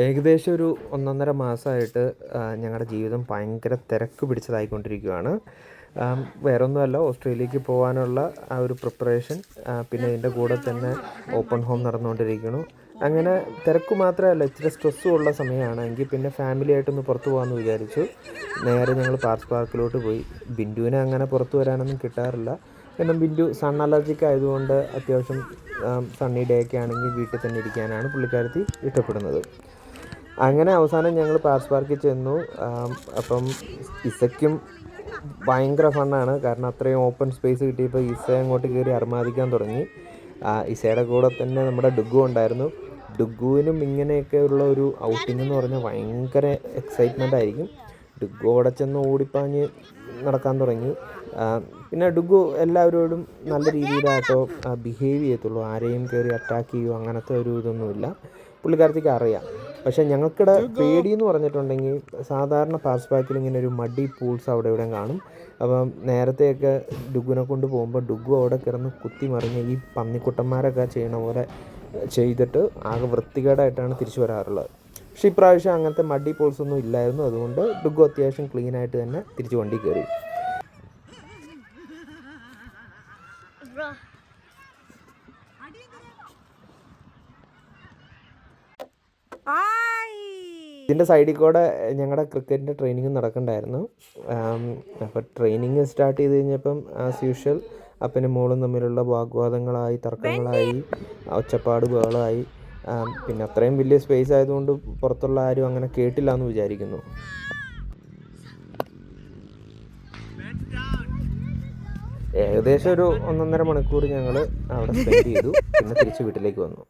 ഏകദേശം ഒരു 1.5 മാസമായിട്ട് ഞങ്ങളുടെ ജീവിതം ഭയങ്കര തിരക്ക് പിടിച്ചതായിക്കൊണ്ടിരിക്കുകയാണ്. വേറൊന്നുമല്ല, ഓസ്ട്രേലിയക്ക് പോകാനുള്ള ആ ഒരു പ്രിപ്പറേഷൻ, പിന്നെ ഇതിൻ്റെ കൂടെ തന്നെ ഓപ്പൺ ഹോം നടന്നുകൊണ്ടിരിക്കുന്നു. അങ്ങനെ തിരക്ക് മാത്രമല്ല, ഇച്ചിരി സ്ട്രെസ്സും ഉള്ള സമയമാണ്. എങ്കിൽ പിന്നെ ഫാമിലിയായിട്ടൊന്ന് പുറത്ത് പോകാമെന്ന് വിചാരിച്ചു. നേരെ ഞങ്ങൾ പാർക്സ് പാർക്കിലോട്ട് പോയി. ബിന്ദുവിനെ അങ്ങനെ പുറത്ത് വരാനൊന്നും കിട്ടാറില്ല. കാരണം ബിന്ദു സൺ അലർജിക്ക് ആയതുകൊണ്ട് അത്യാവശ്യം സണ്ണി ഡേ ഒക്കെ ആണെങ്കിൽ വീട്ടിൽ തന്നെ ഇരിക്കാനാണ് പുള്ളിക്കാരത്തി ഇഷ്ടപ്പെടുന്നത്. അങ്ങനെ അവസാനം ഞങ്ങൾ പാർക്സ് പാർക്കിൽ ചെന്നു. അപ്പം ഇസയ്ക്കും ഭയങ്കര ഫണ്ണാണ്. കാരണം അത്രയും ഓപ്പൺ സ്പേസ് കിട്ടിയപ്പോൾ ഇസ അങ്ങോട്ട് കയറി അർമാദിക്കാൻ തുടങ്ങി. ഇസയുടെ കൂടെ തന്നെ നമ്മുടെ ഡുഗു ഉണ്ടായിരുന്നു. ഡുഗുവിനും ഇങ്ങനെയൊക്കെ ഉള്ള ഒരു ഔട്ടിംഗ് എന്ന് പറഞ്ഞാൽ ഭയങ്കര എക്സൈറ്റ്മെൻ്റ് ആയിരിക്കും. ഡുഗു അവിടെ ചെന്ന് ഓടിപ്പാഞ്ഞ് നടക്കാൻ തുടങ്ങി. പിന്നെ ഡുഗു എല്ലാവരോടും നല്ല രീതിയിലാട്ടോ ബിഹേവ് ചെയ്യത്തുള്ളൂ. ആരെയും കയറി അറ്റാക്ക് ചെയ്യുമോ അങ്ങനത്തെ ഒരു ഇതൊന്നുമില്ല. പുള്ളിക്കാരത്തേക്ക് അറിയാം. പക്ഷേ ഞങ്ങൾക്കിടെ പേടിയെന്ന് പറഞ്ഞിട്ടുണ്ടെങ്കിൽ, സാധാരണ പാർക്സ് പാർക്കിൽ ഇങ്ങനെ ഒരു മഡി പൂൾസ് അവിടെ ഇവിടെ കാണും. അപ്പം നേരത്തെയൊക്കെ ഡുഗുവിനെ കൊണ്ട് പോകുമ്പോൾ ഡുഗു അവിടെ കിടന്ന് കുത്തി മറിഞ്ഞ് ഈ പന്നിക്കുട്ടന്മാരൊക്കെ ചെയ്യണ പോലെ ചെയ്തിട്ട് ആകെ വൃത്തികേടായിട്ടാണ് തിരിച്ചു വരാറുള്ളത്. പക്ഷേ ഇപ്രാവശ്യം അങ്ങനത്തെ മഡി പൂൾസ് ഒന്നും ഇല്ലായിരുന്നു. അതുകൊണ്ട് ഡുഗു അത്യാവശ്യം ക്ലീനായിട്ട് തന്നെ തിരിച്ച് വണ്ടി കയറി. ഇതിൻ്റെ സൈഡിൽ കൂടെ ഞങ്ങളുടെ ക്രിക്കറ്റിൻ്റെ ട്രെയിനിങ് നടക്കണ്ടായിരുന്നു. അപ്പോൾ ട്രെയിനിങ് സ്റ്റാർട്ട് ചെയ്ത് കഴിഞ്ഞപ്പം ആസ് യൂഷ്വൽ അപ്പനും മോളും തമ്മിലുള്ള വാഗ്വാദങ്ങളായി, തർക്കങ്ങളായി, ഒച്ചപ്പാട് ബഹളമായി. പിന്നെ അത്രയും വലിയ സ്പേസ് ആയതുകൊണ്ട് പുറത്തുള്ള ആരും അങ്ങനെ കേട്ടില്ല എന്ന് വിചാരിക്കുന്നു. ഏകദേശം ഒരു 1.5 മണിക്കൂർ ഞങ്ങൾ അവിടെ സ്പെൻഡ് ചെയ്തു. പിന്നെ തിരിച്ച് വീട്ടിലേക്ക് വന്നു.